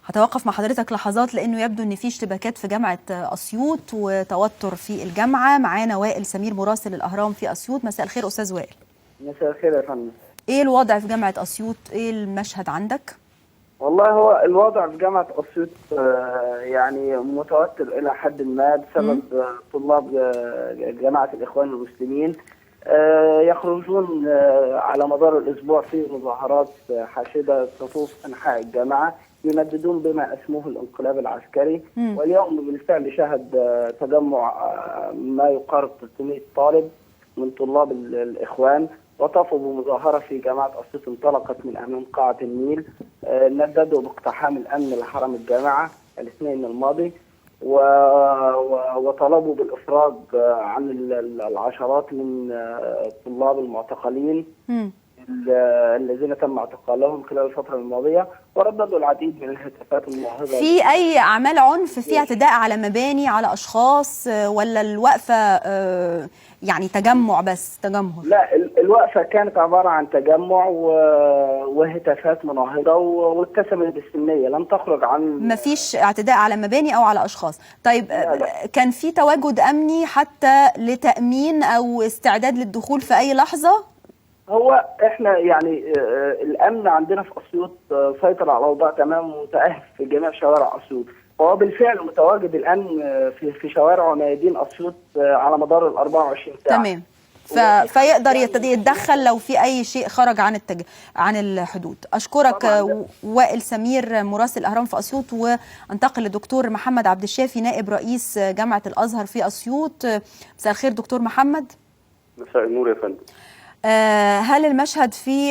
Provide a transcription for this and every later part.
هتوقف مع حضرتك لحظات لأنه يبدو أن في اشتباكات في جامعة أسيوط وتوتر في الجامعة. معانا وائل سمير مراسل الأهرام في أسيوط. مساء الخير أستاذ وائل. مساء الخير يا فندم. إيه الوضع في جامعة أسيوط؟ إيه المشهد عندك؟ والله هو الوضع في جامعة أسيوط يعني متوتر إلى حد ما بسبب طلاب جامعة الإخوان المسلمين يخرجون على مدار الأسبوع في مظاهرات حاشدة تطوف أنحاء الجامعة ينددون بما اسموه الانقلاب العسكري. واليوم بالفعل شهد تجمع ما يقارب 300 طالب من طلاب الإخوان وطفوا بمظاهرة في جامعة أسيوط انطلقت من أمام قاعة النيل. نددوا باقتحام الأمن لحرم الجامعة الاثنين الماضي وطلبوا بالإفراج عن العشرات من الطلاب المعتقلين الذين تم اعتقالهم خلال الفترة الماضية، ورددوا العديد من الهتافات الموهبة. في أي أعمال عنف، في اعتداء على مباني، على أشخاص، ولا الوقفة يعني تجمع بس تجمهر؟ لا، الوقفة كانت عبارة عن تجمع وهتافات مناهضة واتسمت بالسلمية، لم تخرج عن مفيش اعتداء على مباني أو على أشخاص. طيب لا. كان في تواجد أمني حتى لتأمين أو استعداد للدخول في أي لحظة؟ هو احنا يعني الامن عندنا في اسيوط سيطر على الاوضاع تمام ومتاهب في جميع شوارع اسيوط، وهو بالفعل متواجد الان في شوارع وميادين اسيوط على مدار ال 24 ساعه. تمام. فيقدر يتدخل لو في اي شيء خرج عن الحدود. اشكرك وائل سمير مراسل الاهرام في اسيوط، وانتقل للدكتور محمد عبد الشافي نائب رئيس جامعه الازهر في اسيوط. مساء الخير دكتور محمد. مساء النور يا فندم. هل المشهد في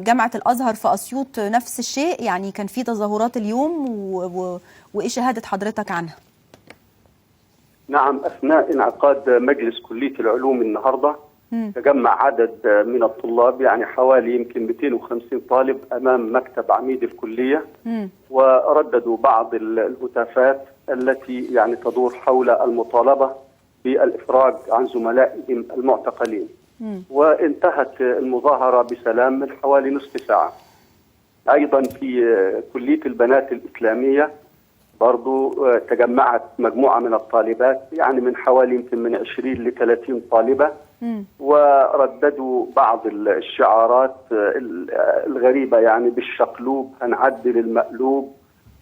جامعة الأزهر في أسيوط نفس الشيء؟ يعني كان في تظاهرات اليوم وإيه شهادة حضرتك عنها؟ نعم، أثناء انعقاد مجلس كلية العلوم النهاردة تجمع عدد من الطلاب، يعني حوالي يمكن 250 طالب أمام مكتب عميد الكلية، ورددوا بعض الهتافات التي يعني تدور حول المطالبة بالإفراج عن زملائهم المعتقلين. وانتهت المظاهرة بسلام من حوالي نصف ساعة. أيضا في كلية البنات الإسلامية برضو تجمعت مجموعة من الطالبات، يعني من حوالي يمكن من 20 ل 30 طالبة، ورددوا بعض الشعارات الغريبة، يعني بالشقلوب هنعدل المقلوب.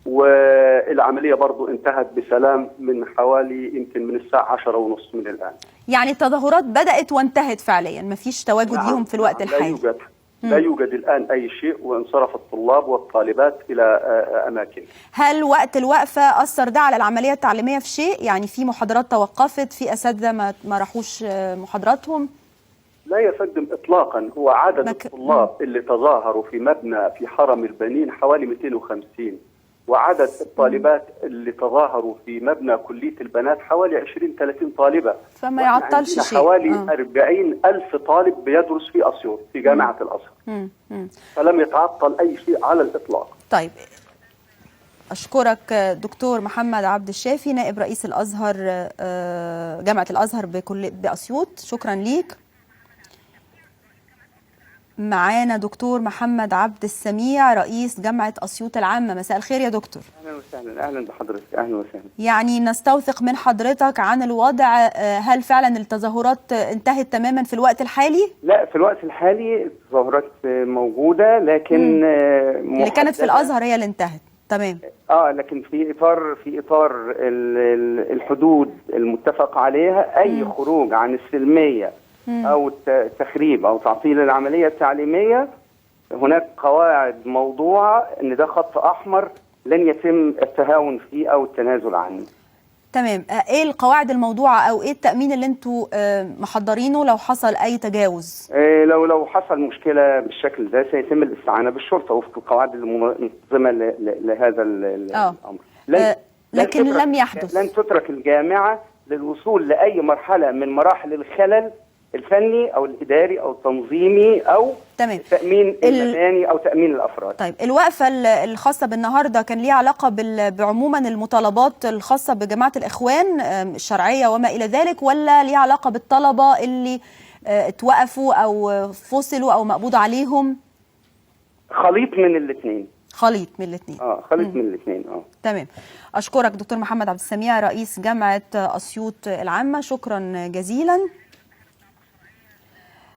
والعملية برضو انتهت بسلام من حوالي يمكن من الساعة 10:30 من الآن. يعني التظاهرات بدأت وانتهت فعليا، مفيش تواجد ليهم في الوقت الحالي؟ لا يوجد الآن أي شيء، وانصرف الطلاب والطالبات إلى أماكن. هل وقت الوقفة أثر ده على العملية التعليمية في شيء؟ يعني في محاضرات توقفت، في أساتذة ما راحوش محاضراتهم؟ لا يا فندم إطلاقا. هو عدد الطلاب اللي تظاهروا في مبنى في حرم البنين حوالي 250، وعدد الطالبات اللي تظاهروا في مبنى كلية البنات حوالي 20-30 طالبة، فما يعطلش شيء. حوالي 40,000 طالب بيدرس في أسيوط في جامعة الأزهر. فلم يتعطل أي شيء على الإطلاق. طيب، أشكرك دكتور محمد عبد الشافي نائب رئيس الأزهر جامعة الأزهر بأسيوط، شكرا ليك. معانا دكتور محمد عبد السميع رئيس جامعة أسيوط العامة. مساء الخير يا دكتور. أهلا وسهلا. أهلا بحضرتك. أهلا وسهلا. يعني نستوثق من حضرتك عن الوضع، هل فعلا التظاهرات انتهت تماما في الوقت الحالي؟ لا، في الوقت الحالي التظاهرات موجودة، لكن اللي كانت في الأزهر هي اللي انتهت. تمام. لكن في إطار الحدود المتفق عليها، أي خروج عن السلمية أو تخريب أو تعطيل العملية التعليمية، هناك قواعد موضوعة إن ده خط أحمر لن يتم التهاون فيه أو التنازل عنه. تمام. إيه القواعد الموضوعة أو إيه التأمين اللي أنتوا محضرينه لو حصل أي تجاوز؟ لو حصل مشكلة بالشكل ده سيتم الاستعانة بالشرطة وفق القواعد المنظمة لهذا الأمر. لكن لم يحدث. لن تترك الجامعة للوصول لأي مرحلة من مراحل الخلل الفني أو الإداري أو التنظيمي أو تمام. تأمين المباني أو تأمين الأفراد. طيب، الوقفة الخاصة بالنهاردة كان ليها علاقة بعموما المطالبات الخاصة بجماعة الإخوان الشرعية وما إلى ذلك، ولا ليها علاقة بالطلبة اللي اتوقفوا أو فصلوا أو مقبوض عليهم؟ خليط من الاثنين. خليط من الاثنين. خليط من الاثنين. تمام. اشكرك دكتور محمد عبد السميع رئيس جامعه اسيوط العامه، شكرا جزيلا.